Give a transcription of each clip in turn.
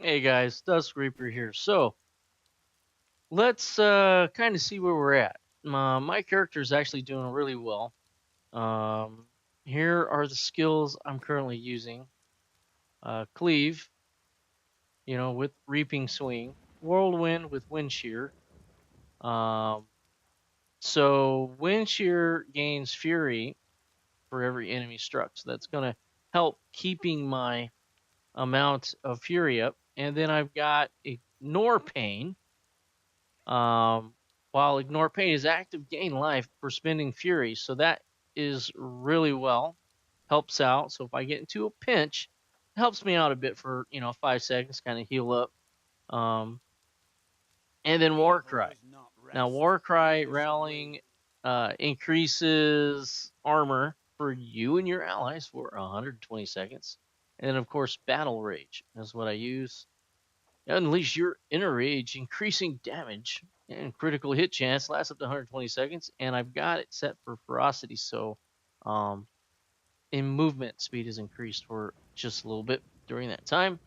Hey guys, Dusk Reaper here. So let's kind of see where we're at. My character is actually doing really well. Um, Here are the skills I'm currently using: Cleave, with Reaping Swing; Whirlwind with Wind Shear. Um, so Wind Shear gains Fury for every enemy struck. So that's gonna help keeping my amount of Fury up. And then I've got Ignore Pain. Um, while Ignore Pain is active, gain life for spending Fury. So that is really well. Helps out. So if I get into a pinch, it helps me out a bit for, 5 seconds, kind of heal up. Um, and then Warcry. Now, Warcry rallying increases armor for you and your allies for 120 seconds. And then, of course, Battle Rage is what I use. Unleash your inner rage, increasing damage and critical hit chance. Lasts up to 120 seconds, and I've got it set for ferocity, so um, in movement speed is increased for just a little bit during that time,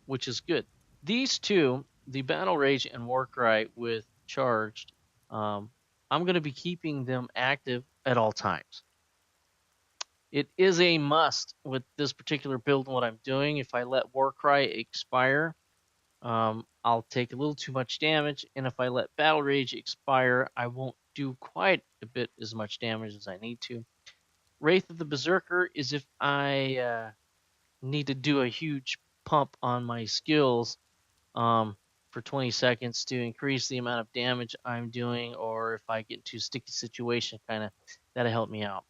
which is good. These two, the Battle Rage and Warcry with charged, um, I'm going to be keeping them active at all times. It is a must with this particular build and what I'm doing. If I let Warcry expire, I'll take a little too much damage, and if I let Battle Rage expire, I won't do quite a bit as much damage as I need to. Wrath of the Berserker is if I need to do a huge pump on my skills for 20 seconds to increase the amount of damage I'm doing, or if I get into a sticky situation, kind of that'll help me out.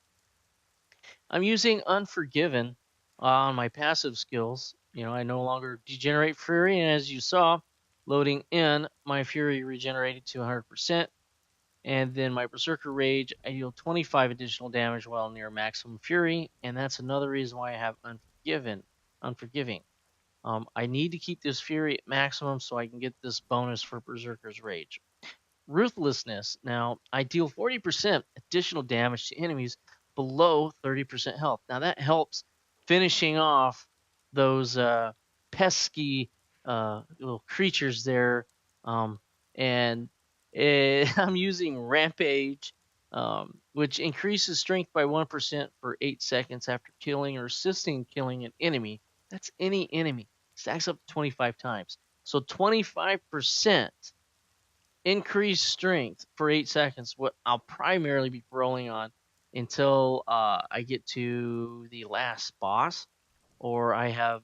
I'm using Unforgiven on my passive skills. I no longer degenerate Fury, and as you saw, loading in, my Fury regenerated to 100%. And then my Berserker Rage, I deal 25 additional damage while near maximum Fury, and that's another reason why I have Unforgiving. I need to keep this Fury at maximum so I can get this bonus for Berserker's Rage. Ruthlessness. Now, I deal 40% additional damage to enemies below 30% health. Now, that helps finishing off those pesky little creatures there. And I'm using Rampage, which increases strength by 1% for 8 seconds after killing or assisting killing an enemy. That's any enemy. Stacks up 25 times. So 25% increased strength for 8 seconds. What I'll primarily be rolling on until I get to the last boss, or I have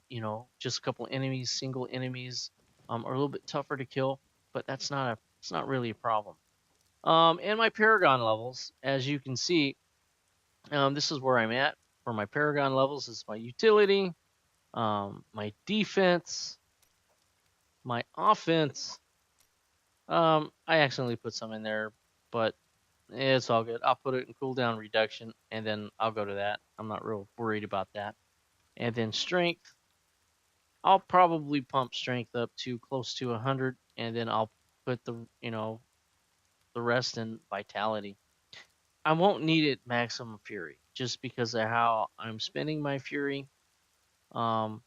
just a couple enemies, single enemies, are a little bit tougher to kill, but it's not really a problem. And my Paragon levels, as you can see, this is where I'm at for my Paragon levels. This is my utility, my defense, my offense. I accidentally put some in there, but it's all good. I'll put it in cooldown reduction, and then I'll go to that. I'm not real worried about that. And then strength, I'll probably pump strength up to close to 100, and then I'll put the rest in vitality. I won't need it maximum fury just because of how I'm spending my fury. Um,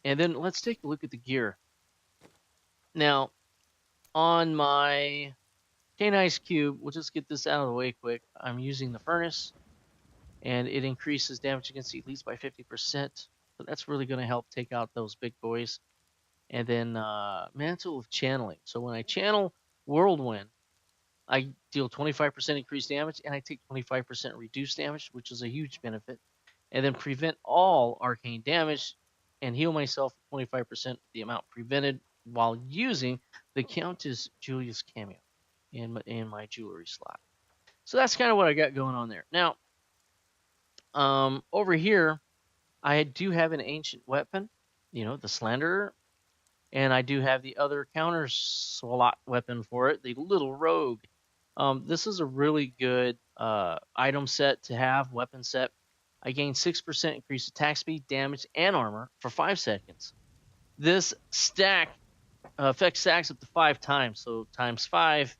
and then let's take a look at the gear. Now, on my Cane Ice Cube, we'll just get this out of the way quick. I'm using the furnace, and it increases damage against elites by 50%. So that's really going to help take out those big boys. And then Mantle of Channeling. So when I channel Whirlwind, I deal 25% increased damage, and I take 25% reduced damage, which is a huge benefit. And then prevent all arcane damage and heal myself 25% the amount prevented while using the Countess Julius cameo in my jewelry slot. So that's kind of what I got going on there. Now, over here, I do have an ancient weapon, the Slanderer, and I do have the other counter slot weapon for it, the Little Rogue. This is a really good item set to have, weapon set. I gain 6% increased attack speed, damage, and armor for 5 seconds. This stack affects stacks up to 5 times, so times 5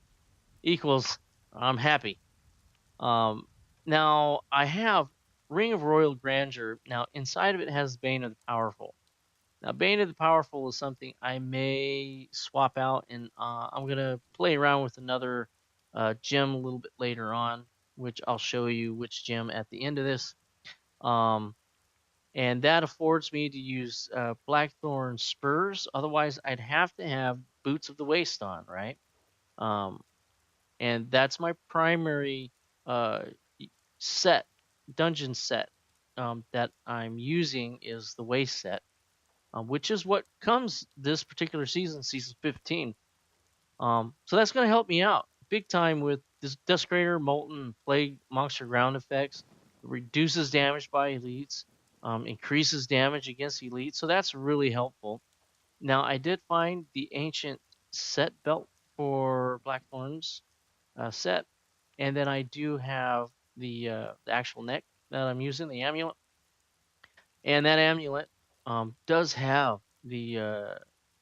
equals I'm happy. Now, I have Ring of Royal Grandeur. Now, inside of it has Bane of the Powerful. Now, Bane of the Powerful is something I may swap out, and I'm going to play around with another gem a little bit later on, which I'll show you which gem at the end of this. Um, and that affords me to use Blackthorn spurs. Otherwise, I'd have to have Boots of the Waste on, right? Um, and that's my primary uh, set, dungeon set that I'm using is the Waste set, which is what comes this particular season, season 15. So that's going to help me out big time with this Desecrator, Molten, Plague, Monster Ground effects. It reduces damage by elites, increases damage against elites. So that's really helpful. Now, I did find the ancient set belt for Blackthorn's set, and then I do have the actual neck that I'm using, the amulet, and that amulet does have the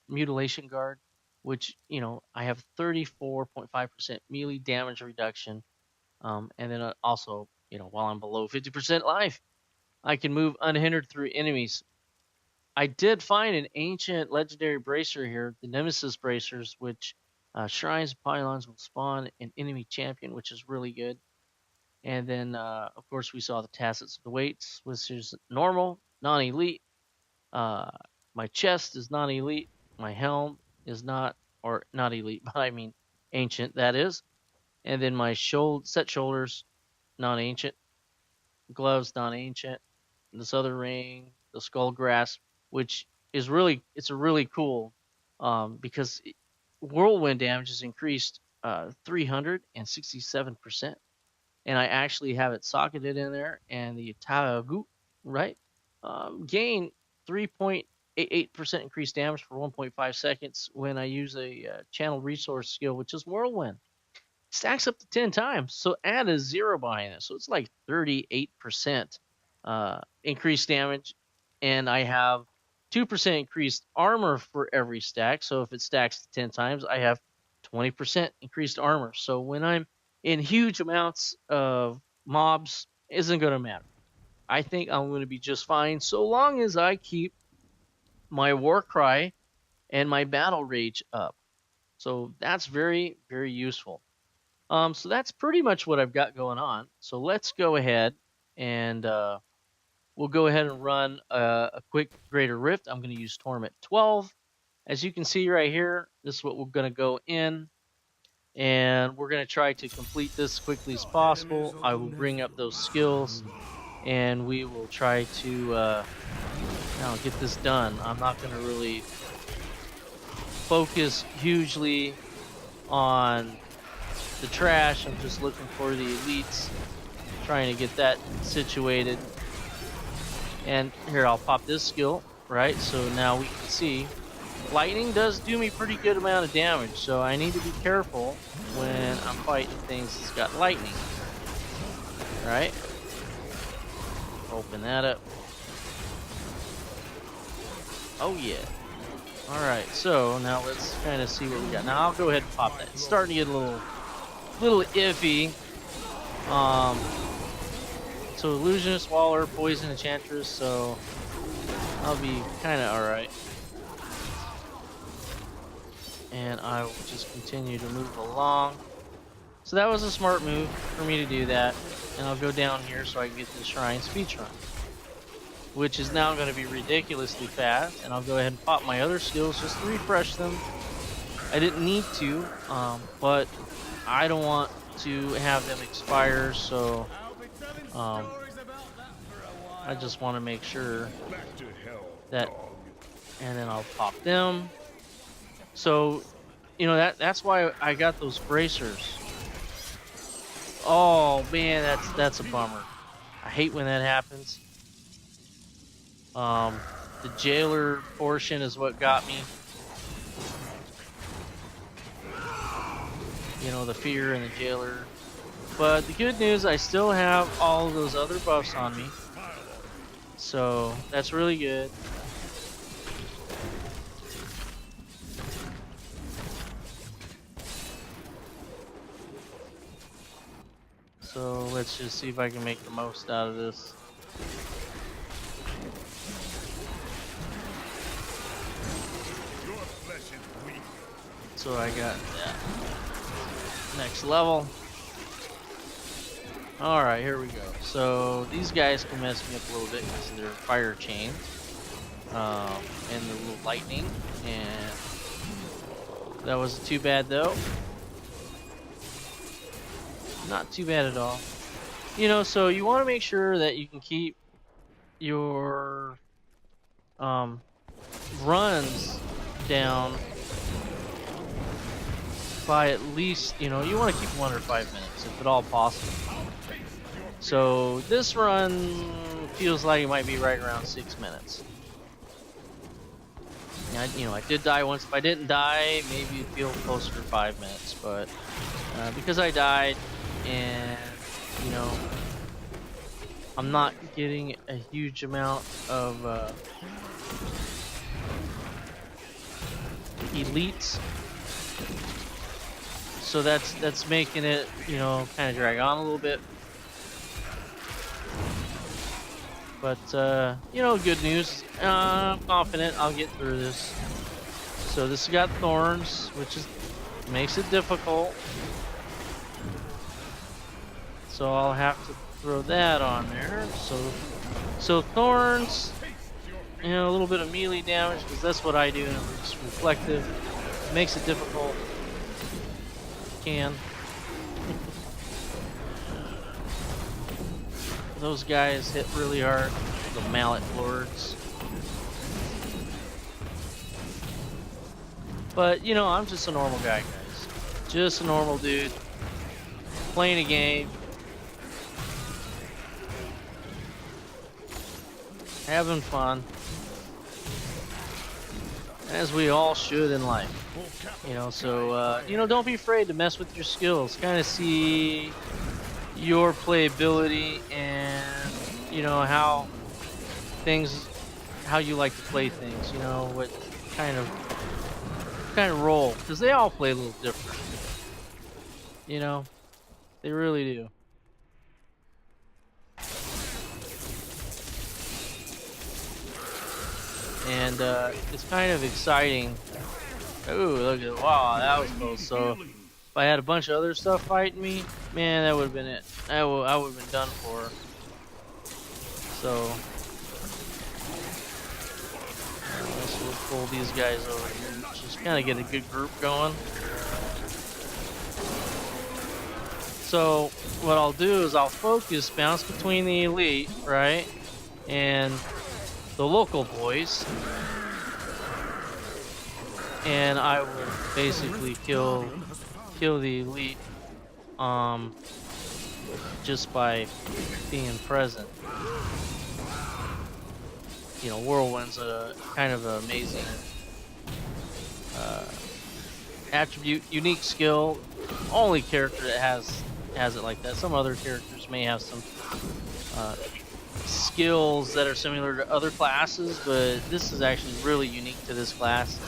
mutilation guard, which I have 34.5% melee damage reduction, and then also while I'm below 50% life, I can move unhindered through enemies. I did find an ancient legendary bracer here, the Nemesis bracers, which shrines and pylons will spawn an enemy champion, which is really good. And then, of course, we saw the tacits of the weights, which is normal, non-elite. Uh, my chest is non-elite. My helm is not, or not elite, but I mean ancient, that is. And then my set shoulders, non-ancient. Gloves, non-ancient. This other ring, the skull grasp, which is it's a really cool, because whirlwind damage is increased 367%. And I actually have it socketed in there, and the Tagu, right, gain 3.88% increased damage for 1.5 seconds when I use a channel resource skill, which is Whirlwind. Stacks up to 10 times, so add a 0 behind it. So it's like 38% increased damage, and I have 2% increased armor for every stack. So if it stacks to 10 times, I have 20% increased armor. So when I'm in huge amounts of mobs, isn't going to matter. I think I'm going to be just fine so long as I keep my war cry and my battle rage up. So that's very, very useful. So that's pretty much what I've got going on. So let's go ahead and we'll go ahead and run a quick Greater Rift. I'm going to use Torment 12. As you can see right here, this is what we're going to go in. And we're going to try to complete this as quickly as possible. I will bring up those skills, and we will try to get this done. I'm not going to really focus hugely on the trash. I'm just looking for the elites, trying to get that situated. And here, I'll pop this skill, right? So now we can see lightning does do me pretty good amount of damage, so I need to be careful when I'm fighting things that's got lightning. Right? Open that up. Oh yeah. Alright, so now let's kind of see what we got. Now I'll go ahead and pop that. It's starting to get a little iffy. So Illusionist, Waller, Poison, Enchantress, so I'll be kind of alright. And I will just continue to move along. So that was a smart move for me to do that. And I'll go down here so I can get the Shrine Speech Run, which is now going to be ridiculously fast. And I'll go ahead and pop my other skills just to refresh them. I didn't need to, but I don't want to have them expire, so I just want to make sure that, and then I'll pop them. So, that's why I got those bracers. Oh man, that's a bummer. I hate when that happens. The jailer portion is what got me. The fear and the jailer. But the good news, I still have all of those other buffs on me. So that's really good. So let's just see if I can make the most out of this. So I got that. Next level. Alright, here we go. So these guys can mess me up a little bit because of their fire chains. And the little lightning. And that wasn't too bad though. Not too bad at all. You know, so you want to make sure that you can keep your runs down by at least, you know, you want to keep them under 5 minutes if at all possible. So this run feels like it might be right around 6 minutes. I did die once. If I didn't die, maybe it'd feel closer to 5 minutes. But because I died, and you know, I'm not getting a huge amount of elites, so that's making it, you know, kind of drag on a little bit. But you know, good news. I'm confident I'll get through this. So this has got thorns, which makes it difficult. So I'll have to throw that on there. So thorns, you know, a little bit of melee damage because that's what I do. And it's reflective. Makes it difficult. Can. Those guys hit really hard. The mallet lords. But, you know, I'm just a normal guy, guys. Just a normal dude. Playing a game. Having fun. As we all should in life. You know, so, you know, don't be afraid to mess with your skills. Kind of see your playability and, you know, how you like to play things. You know, what kind of role, because they all play a little different. You know, they really do. And it's kind of exciting. Ooh, look at, wow, that was close. So if I had a bunch of other stuff fighting me, man, that would have been it. I would have been done for. So let's pull these guys over here. Just kind of get a good group going. So what I'll do is I'll focus, bounce between the elite, right, and the local boys, and I will basically kill the elite just by being present. You know, Whirlwind's a kind of an amazing attribute, unique skill. Only character that has it like that. Some other characters may have some skills that are similar to other classes, but this is actually really unique to this class.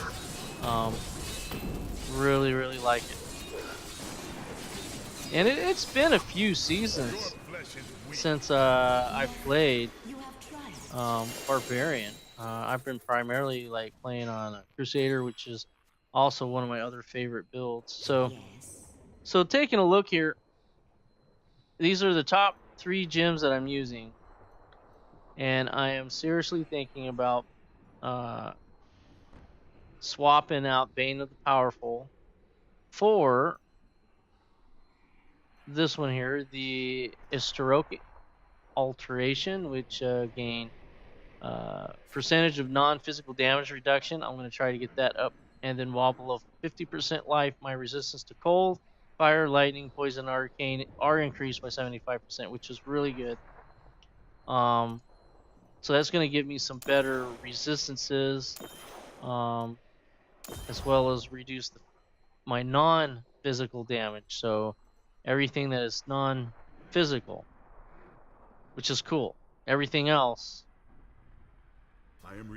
Really, really like it. And it's been a few seasons since I've played Barbarian. I've been primarily like playing on a Crusader, which is also one of my other favorite builds. So taking a look here, these are the top 3 gems that I'm using, and I am seriously thinking about swapping out Bane of the Powerful for this one here, the Historic Alteration, which gain percentage of non-physical damage reduction. I'm going to try to get that up, and then while below 50% life, my resistance to cold, fire, lightning, poison, arcane are increased by 75%, which is really good. So that's going to give me some better resistances, as well as reduce my non-physical damage. So everything that is non-physical, which is cool. Everything else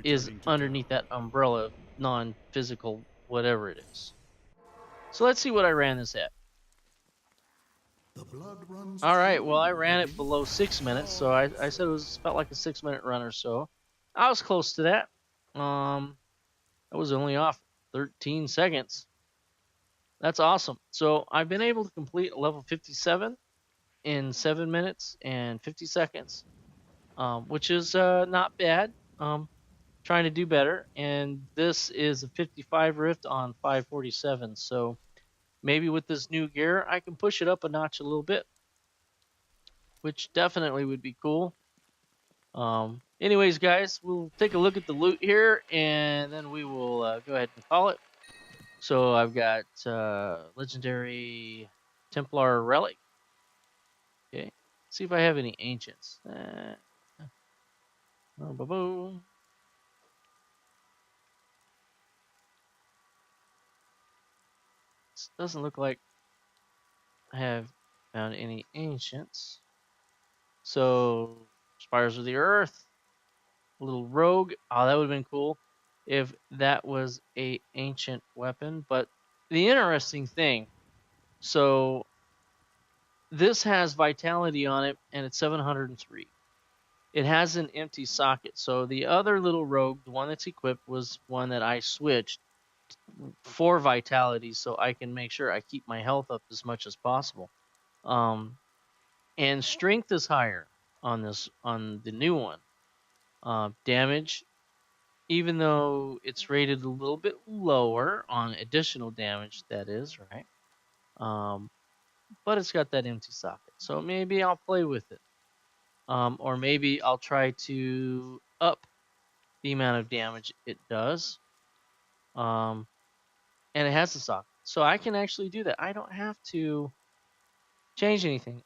is underneath that umbrella of non-physical, whatever it is. So let's see what I ran this at. All right, well, I ran it below 6 minutes, so I said it was about like a 6 minute run or so. I was close to that. I was only off 13 seconds. That's awesome. So I've been able to complete level 57 in 7 minutes and 50 seconds, which is not bad. Trying to do better. And this is a 55 rift on 547. So maybe with this new gear, I can push it up a notch a little bit, which definitely would be cool. Anyways, guys, we'll take a look at the loot here, and then we will go ahead and call it. So I've got legendary Templar relic. Okay, let's see if I have any ancients. This doesn't look like I have found any ancients. So Spires of the Earth, a little rogue. Oh, that would have been cool if that was a ancient weapon. But the interesting thing, so this has vitality on it, and it's 703. It has an empty socket. So the other little rogue, the one that's equipped, was one that I switched for vitality, so I can make sure I keep my health up as much as possible. And strength is higher on the new one. Damage, even though it's rated a little bit lower on additional damage, that is right. But it's got that empty socket, so maybe I'll play with it. Or maybe I'll try to up the amount of damage it does. And it has a socket, so I can actually do that. I don't have to change anything.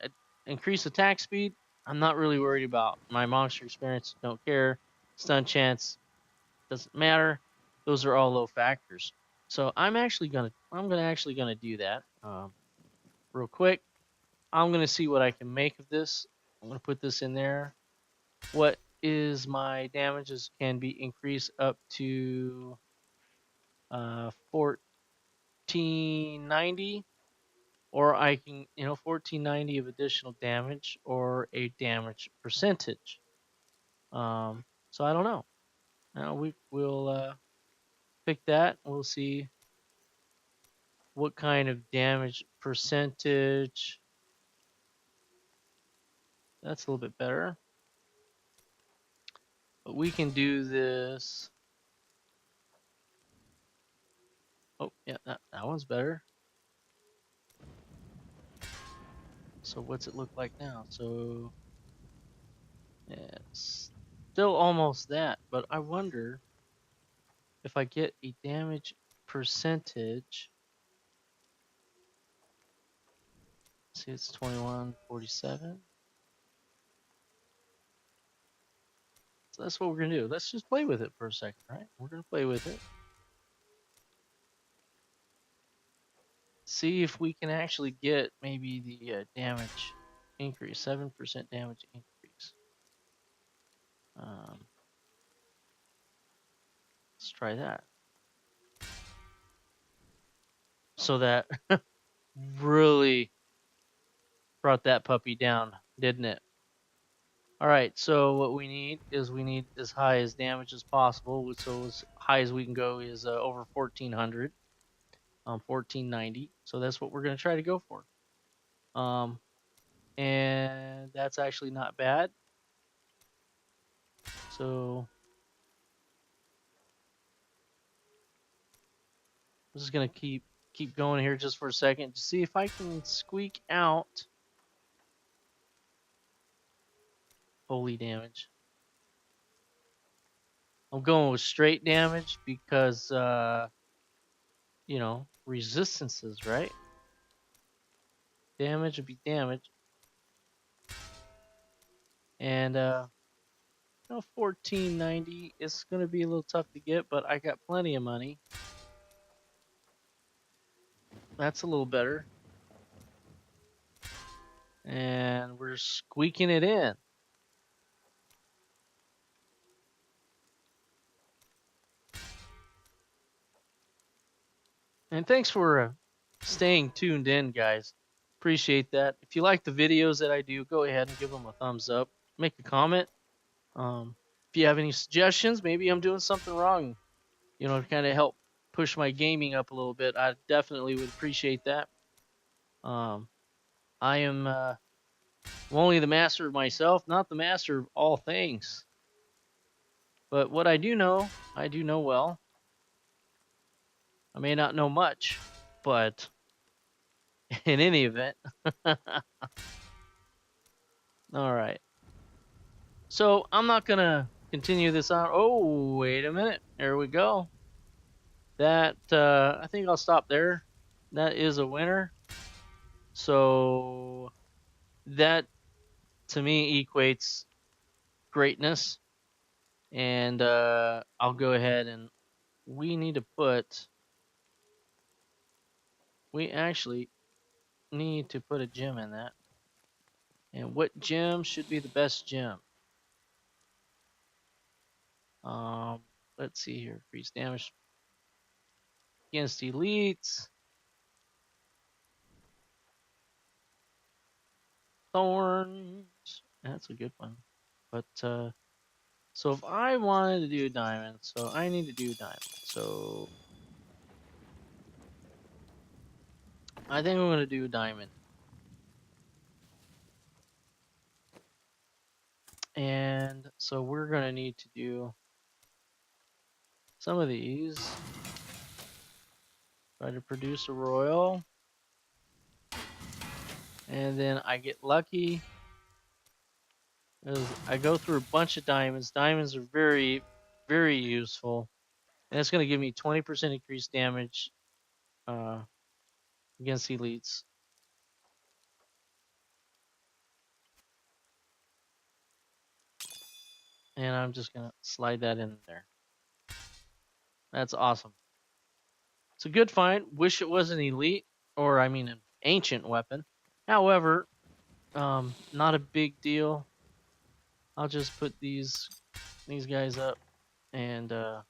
Increase attack speed, I'm not really worried about. My monster experience, don't care. Stun chance, doesn't matter. Those are all low factors. So I'm actually gonna do that real quick. I'm gonna see what I can make of this. I'm gonna put this in there. What is my damages can be increased up to 1490, or I can 1490 of additional damage or a damage percentage. So I don't know. Now we'll pick that. We'll see what kind of damage percentage. That's a little bit better. But we can do this. Oh, yeah, that one's better. So what's it look like now? So yeah, it's still almost that, but I wonder if I get a damage percentage. See, it's 2147. So that's what we're gonna do. Let's just play with it for a second, right? We're gonna play with it. See if we can actually get maybe the damage increase, 7% damage increase. Let's try that. So that really brought that puppy down, didn't it? All right, so what we need is as high as damage as possible. So as high as we can go is over 1400, 1490. So that's what we're gonna try to go for. And that's actually not bad. So I'm just gonna keep going here just for a second to see if I can squeak out holy damage. I'm going with straight damage because resistances, right? Damage would be damage. And 1490 is gonna be a little tough to get, but I got plenty of money. That's a little better. And we're squeaking it in. And thanks for staying tuned in, guys. Appreciate that. If you like the videos that I do, go ahead and give them a thumbs up. Make a comment. If you have any suggestions, maybe I'm doing something wrong, to kind of help push my gaming up a little bit, I definitely would appreciate that. I am only the master of myself, not the master of all things. But what I do know well. I may not know much, but in any event. All right. So I'm not going to continue this on. Oh, wait a minute. There we go. That, I think I'll stop there. That is a winner. So that to me equates greatness. And I'll go ahead and we need to we actually need to put a gem in that. And what gem should be the best gem? Um, let's see here. Increase damage against elites. Thorns. That's a good one. But so if I wanted to do diamond, so I need to do diamond. So I think I'm gonna do diamond. And so we're gonna need to do some of these. Try to produce a royal. And then I get lucky. I go through a bunch of diamonds. Diamonds are very, very useful. And it's going to give me 20% increased damage uh, against elites. And I'm just going to slide that in there. That's awesome. It's a good find. Wish it was an elite, or I mean an ancient weapon. However, not a big deal. I'll just put these guys up and um,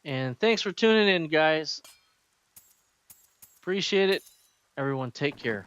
and thanks for tuning in, guys. Appreciate it. Everyone, take care.